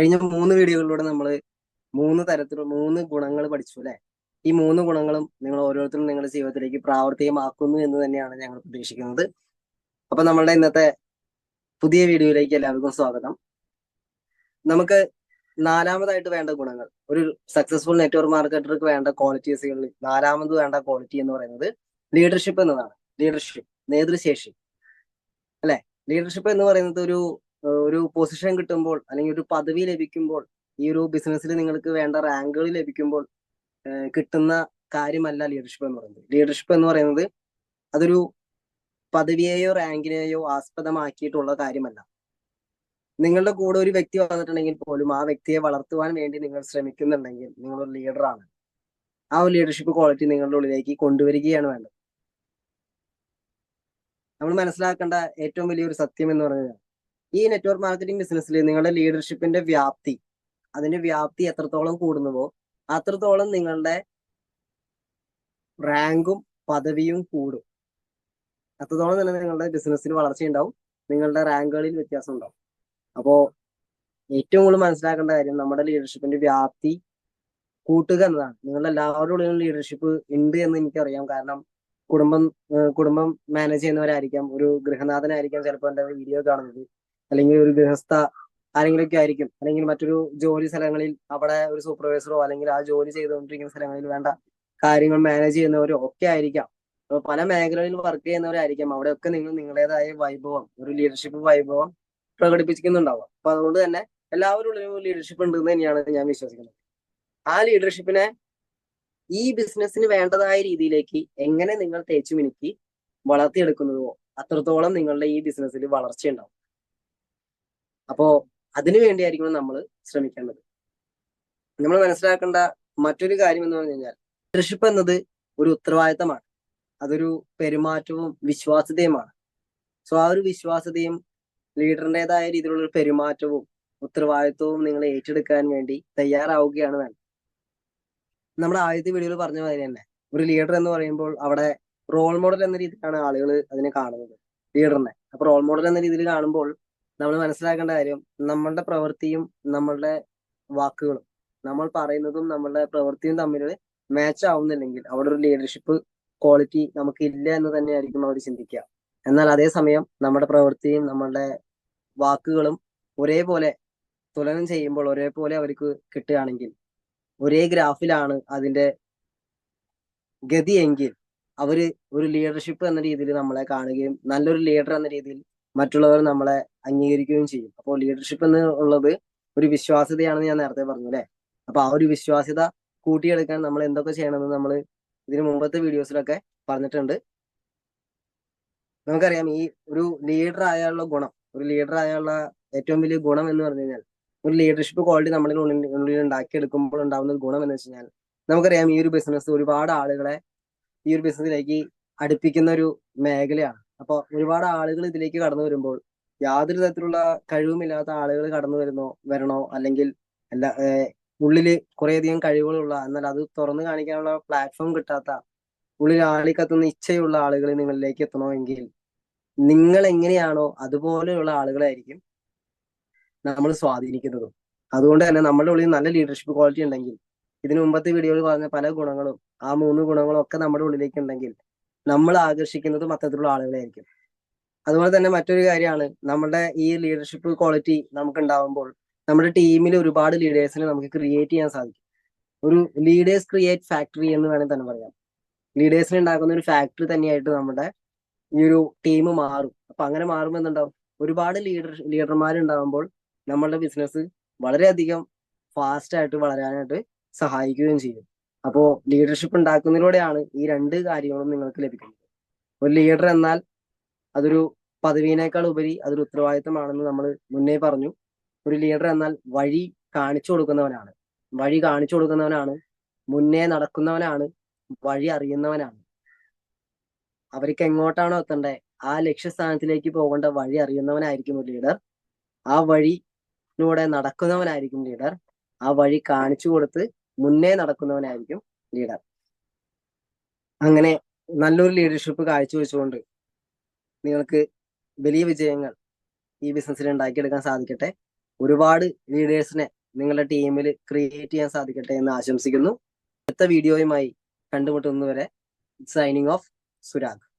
കഴിഞ്ഞ 3 വീഡിയോകളിലൂടെ നമ്മൾ 3 തരത്തിലുള്ള 3 ഗുണങ്ങൾ പഠിച്ചു അല്ലെ. ഈ 3 ഗുണങ്ങളും നിങ്ങൾ ഓരോരുത്തരും നിങ്ങളുടെ ജീവിതത്തിലേക്ക് പ്രാവർത്തികമാക്കുന്നു എന്ന് തന്നെയാണ് ഞങ്ങൾ പ്രതീക്ഷിക്കുന്നത്. അപ്പൊ നമ്മളുടെ ഇന്നത്തെ പുതിയ വീഡിയോയിലേക്ക് എല്ലാവർക്കും സ്വാഗതം. നമുക്ക് നാലാമതായിട്ട് വേണ്ട ഗുണങ്ങൾ, ഒരു സക്സസ്ഫുൾ നെറ്റ്വർക്ക് മാർക്കറ്റർക്ക് വേണ്ട ക്വാളിറ്റീസുകളിൽ നാലാമത് വേണ്ട ക്വാളിറ്റി എന്ന് പറയുന്നത് ലീഡർഷിപ്പ് എന്നതാണ്. ലീഡർഷിപ്പ്, നേതൃശേഷി അല്ലെ. ലീഡർഷിപ്പ് എന്ന് പറയുന്നത് ഒരു പൊസിഷൻ കിട്ടുമ്പോൾ അല്ലെങ്കിൽ ഒരു പദവി ലഭിക്കുമ്പോൾ, ഈ ഒരു ബിസിനസ്സിൽ നിങ്ങൾക്ക് വേണ്ട റാങ്കുകൾ ലഭിക്കുമ്പോൾ കിട്ടുന്ന കാര്യമല്ല ലീഡർഷിപ്പ് എന്ന് പറയുന്നത്. ലീഡർഷിപ്പ് എന്ന് പറയുന്നത് അതൊരു പദവിയെയോ റാങ്കിനെയോ ആസ്പദമാക്കിയിട്ടുള്ള കാര്യമല്ല. നിങ്ങളുടെ കൂടെ ഒരു വ്യക്തി വന്നിട്ടുണ്ടെങ്കിൽ പോലും ആ വ്യക്തിയെ വളർത്തുവാൻ വേണ്ടി നിങ്ങൾ ശ്രമിക്കുന്നുണ്ടെങ്കിൽ നിങ്ങളൊരു ലീഡറാണ്. ആ ഒരു ലീഡർഷിപ്പ് ക്വാളിറ്റി നിങ്ങളുടെ ഉള്ളിലേക്ക് കൊണ്ടുവരികയാണ് വേണ്ടത്. നമ്മൾ മനസ്സിലാക്കേണ്ട ഏറ്റവും വലിയൊരു സത്യം എന്ന് പറയുന്നത്, ഈ നെറ്റ്വർക്ക് മാർക്കറ്റിംഗ് ബിസിനസ്സിൽ നിങ്ങളുടെ ലീഡർഷിപ്പിന്റെ വ്യാപ്തി, അതിന്റെ വ്യാപ്തി എത്രത്തോളം കൂടുന്നുവോ അത്രത്തോളം നിങ്ങളുടെ റാങ്കും പദവിയും കൂടും. അത്രത്തോളം തന്നെ നിങ്ങളുടെ ബിസിനസ്സിൽ വളർച്ച ഉണ്ടാവും, നിങ്ങളുടെ റാങ്കുകളിൽ വ്യത്യാസം ഉണ്ടാവും. അപ്പോ ഏറ്റവും കൂടുതൽ മനസ്സിലാക്കേണ്ട കാര്യം നമ്മുടെ ലീഡർഷിപ്പിന്റെ വ്യാപ്തി കൂട്ടുക എന്നതാണ്. നിങ്ങളുടെ എല്ലാവരുടെ ഉള്ളിലും ലീഡർഷിപ്പ് ഉണ്ട് എന്ന് എനിക്കറിയാം. കാരണം കുടുംബം മാനേജ് ചെയ്യുന്നവരായിരിക്കാം, ഒരു ഗൃഹനാഥനായിരിക്കാം ചിലപ്പോൾ എന്റെ വീഡിയോ കാണുന്നത്, അല്ലെങ്കിൽ ഒരു ഗൃഹസ്ഥ ആരെങ്കിലുമൊക്കെ ആയിരിക്കും, അല്ലെങ്കിൽ മറ്റൊരു ജോലി സ്ഥലങ്ങളിൽ അവിടെ ഒരു സൂപ്പർവൈസറോ അല്ലെങ്കിൽ ആ ജോലി ചെയ്തുകൊണ്ടിരിക്കുന്ന സ്ഥലങ്ങളിൽ വേണ്ട കാര്യങ്ങൾ മാനേജ് ചെയ്യുന്നവരോ ഒക്കെ ആയിരിക്കാം. അപ്പൊ പല മേഖലകളിൽ വർക്ക് ചെയ്യുന്നവരായിരിക്കാം. അവിടെയൊക്കെ നിങ്ങൾ നിങ്ങളുടേതായ വൈഭവം, ഒരു ലീഡർഷിപ്പ് വൈഭവം പ്രകടിപ്പിക്കുന്നുണ്ടാവുക. അപ്പൊ അതുകൊണ്ട് തന്നെ എല്ലാവരും ഉള്ളിലും ലീഡർഷിപ്പ് ഉണ്ടെന്ന് തന്നെയാണ് ഞാൻ വിശ്വസിക്കുന്നത്. ആ ലീഡർഷിപ്പിനെ ഈ ബിസിനസ്സിന് വേണ്ടതായ രീതിയിലേക്ക് എങ്ങനെ നിങ്ങൾ തേച്ചു മിനുക്കി വളർത്തിയെടുക്കുന്നതോ അത്രത്തോളം നിങ്ങളുടെ ഈ ബിസിനസ്സിൽ വളർച്ചയുണ്ടാവും. അപ്പോ അതിനു വേണ്ടിയായിരിക്കണം നമ്മൾ ശ്രമിക്കേണ്ടത്. നമ്മൾ മനസ്സിലാക്കേണ്ട മറ്റൊരു കാര്യം എന്ന് പറഞ്ഞു കഴിഞ്ഞാൽ, ലീഡർഷിപ്പ് എന്നത് ഒരു ഉത്തരവാദിത്തമാണ്, അതൊരു പെരുമാറ്റവും വിശ്വാസ്യതയുമാണ്. സോ ആ ഒരു വിശ്വാസ്യതയും ലീഡറിൻ്റെതായ രീതിയിലുള്ള ഒരു പെരുമാറ്റവും ഉത്തരവാദിത്വവും നിങ്ങൾ ഏറ്റെടുക്കാൻ വേണ്ടി തയ്യാറാവുകയാണ് വേണ്ടത്. നമ്മുടെ ആദ്യത്തെ വീഡിയോയിൽ പറഞ്ഞ മാതിരി തന്നെ ഒരു ലീഡർ എന്ന് പറയുമ്പോൾ അവിടെ റോൾ മോഡൽ എന്ന രീതിയിലാണ് ആളുകൾ അതിനെ കാണുന്നത്, ലീഡറിനെ. അപ്പൊ റോൾ മോഡൽ എന്ന രീതിയിൽ കാണുമ്പോൾ നമ്മൾ മനസ്സിലാക്കേണ്ട കാര്യം, നമ്മളുടെ പ്രവൃത്തിയും നമ്മളുടെ വാക്കുകളും, നമ്മൾ പറയുന്നതും നമ്മളുടെ പ്രവൃത്തിയും തമ്മിൽ മാച്ച് ആവുന്നില്ലെങ്കിൽ അവിടെ ഒരു ലീഡർഷിപ്പ് ക്വാളിറ്റി നമുക്ക് ഇല്ല എന്ന് തന്നെയായിരിക്കും അവർ ചിന്തിക്കുക. എന്നാൽ അതേസമയം നമ്മുടെ പ്രവൃത്തിയും നമ്മളുടെ വാക്കുകളും ഒരേപോലെ തുലനം ചെയ്യുമ്പോൾ, ഒരേപോലെ അവർക്ക് കിട്ടുകയാണെങ്കിൽ, ഒരേ ഗ്രാഫിലാണ് അതിന്റെ ഗതിയെങ്കിൽ അവര് ഒരു ലീഡർഷിപ്പ് എന്ന രീതിയിൽ നമ്മളെ കാണുകയും നല്ലൊരു ലീഡർ എന്ന രീതിയിൽ മറ്റുള്ളവർ നമ്മളെ അംഗീകരിക്കുകയും ചെയ്യും. അപ്പോൾ ലീഡർഷിപ്പ് എന്ന് ഉള്ളത് ഒരു വിശ്വാസ്യതയാണെന്ന് ഞാൻ നേരത്തെ പറഞ്ഞു അല്ലെ. അപ്പൊ ആ ഒരു വിശ്വാസ്യത കൂട്ടിയെടുക്കാൻ നമ്മൾ എന്തൊക്കെ ചെയ്യണമെന്ന് നമ്മൾ ഇതിനു മുമ്പത്തെ വീഡിയോസിലൊക്കെ പറഞ്ഞിട്ടുണ്ട്. നമുക്കറിയാം, ഈ ഒരു ലീഡർ ആയുള്ള ഗുണം, ഒരു ലീഡർ ആയുള്ള ഏറ്റവും വലിയ ഗുണം എന്ന് പറഞ്ഞു കഴിഞ്ഞാൽ, ഒരു ലീഡർഷിപ്പ് ക്വാളിറ്റി നമ്മുടെ ഉള്ളിൽ ഉണ്ടാക്കിയെടുക്കുമ്പോൾ ഉണ്ടാകുന്ന ഗുണം എന്ന് വെച്ച് കഴിഞ്ഞാൽ, നമുക്കറിയാം ഈ ഒരു ബിസിനസ് ഒരുപാട് ആളുകളെ ഈ ഒരു ബിസിനസ്സിലേക്ക് അടുപ്പിക്കുന്ന ഒരു മേഖലയാണ്. അപ്പൊ ഒരുപാട് ആളുകൾ ഇതിലേക്ക് കടന്നു വരുമ്പോൾ യാതൊരു തരത്തിലുള്ള കഴിവുമില്ലാത്ത ആളുകൾ കടന്നു വരണോ അല്ലെങ്കിൽ എല്ലാ ഉള്ളില് കുറേയധികം കഴിവുകളുള്ള, എന്നാൽ അത് തുറന്നു കാണിക്കാനുള്ള പ്ലാറ്റ്ഫോം കിട്ടാത്ത, ഉള്ളിൽ ആളിക്കത്തുന്ന ഇച്ഛയുള്ള ആളുകൾ നിങ്ങളിലേക്ക് എത്തണമെങ്കിൽ നിങ്ങൾ എങ്ങനെയാണോ അതുപോലെയുള്ള ആളുകളായിരിക്കും നമ്മൾ സ്വാധീനിക്കുന്നതും. അതുകൊണ്ട് തന്നെ നമ്മുടെ ഉള്ളിൽ നല്ല ലീഡർഷിപ്പ് ക്വാളിറ്റി ഉണ്ടെങ്കിൽ, ഇതിനു മുമ്പത്തെ വീഡിയോയിൽ പറഞ്ഞ പല ഗുണങ്ങളും, ആ 3 ഗുണങ്ങളും ഒക്കെ നമ്മുടെ ഉള്ളിലേക്ക് ഉണ്ടെങ്കിൽ നമ്മൾ ആകർഷിക്കുന്നതും അത്തരത്തിലുള്ള ആളുകളായിരിക്കും. അതുപോലെ തന്നെ മറ്റൊരു കാര്യമാണ്, നമ്മുടെ ഈ ലീഡർഷിപ്പ് ക്വാളിറ്റി നമുക്ക് ഉണ്ടാവുമ്പോൾ നമ്മുടെ ടീമിൽ ഒരുപാട് ലീഡേഴ്സിനെ നമുക്ക് ക്രിയേറ്റ് ചെയ്യാൻ സാധിക്കും. ഒരു ലീഡേഴ്സ് ക്രിയേറ്റ് ഫാക്ടറി എന്ന് വേണമെങ്കിൽ തന്നെ പറയാം. ലീഡേഴ്സിനെ ഉണ്ടാക്കുന്ന ഒരു ഫാക്ടറി തന്നെയായിട്ട് നമ്മുടെ ഈ ഒരു ടീം മാറും. അപ്പൊ അങ്ങനെ മാറുമ്പോൾ എന്തുണ്ടാവും, ഒരുപാട് ലീഡർമാരുണ്ടാകുമ്പോൾ നമ്മളുടെ ബിസിനസ് വളരെയധികം ഫാസ്റ്റ് ആയിട്ട് വളരാനായിട്ട് സഹായിക്കുകയും ചെയ്യും. അപ്പോ ലീഡർഷിപ്പ് ഉണ്ടാക്കുന്നതിലൂടെയാണ് ഈ 2 കാര്യങ്ങളും നിങ്ങൾക്ക് ലഭിക്കുന്നത്. ഒരു ലീഡർ എന്നാൽ അതൊരു പദവിയേക്കാൾ ഉപരി അതൊരു ഉത്തരവാദിത്തമാണെന്ന് നമ്മൾ മുന്നേ പറഞ്ഞു. ഒരു ലീഡർ എന്നാൽ വഴി കാണിച്ചു കൊടുക്കുന്നവനാണ്, വഴി കാണിച്ചു കൊടുക്കുന്നവനാണ്, മുന്നേ നടക്കുന്നവനാണ്, വഴി അറിയുന്നവനാണ്. അവർക്ക് എങ്ങോട്ടാണോ എത്തണ്ടേ ആ ലക്ഷ്യസ്ഥാനത്തിലേക്ക് പോകേണ്ട വഴി അറിയുന്നവനായിരിക്കും ഒരു ലീഡർ. ആ വഴിയിലൂടെ നടക്കുന്നവനായിരിക്കും ലീഡർ. ആ വഴി കാണിച്ചു കൊടുത്ത് മുന്നേ നടക്കുന്നവനായിരിക്കും ലീഡർ. അങ്ങനെ നല്ലൊരു ലീഡർഷിപ്പ് കാഴ്ചവെച്ചുകൊണ്ട് നിങ്ങൾക്ക് വലിയ വിജയങ്ങൾ ഈ ബിസിനസ്സിൽ ഉണ്ടാക്കിയെടുക്കാൻ സാധിക്കട്ടെ. ഒരുപാട് ലീഡേഴ്സിനെ നിങ്ങളുടെ ടീമിൽ ക്രിയേറ്റ് ചെയ്യാൻ സാധിക്കട്ടെ എന്ന് ആശംസിക്കുന്നു. അടുത്ത വീഡിയോയുമായി കണ്ടുമുട്ടുന്നതുവരെ സൈനിങ് ഓഫ് സുരാഗ്.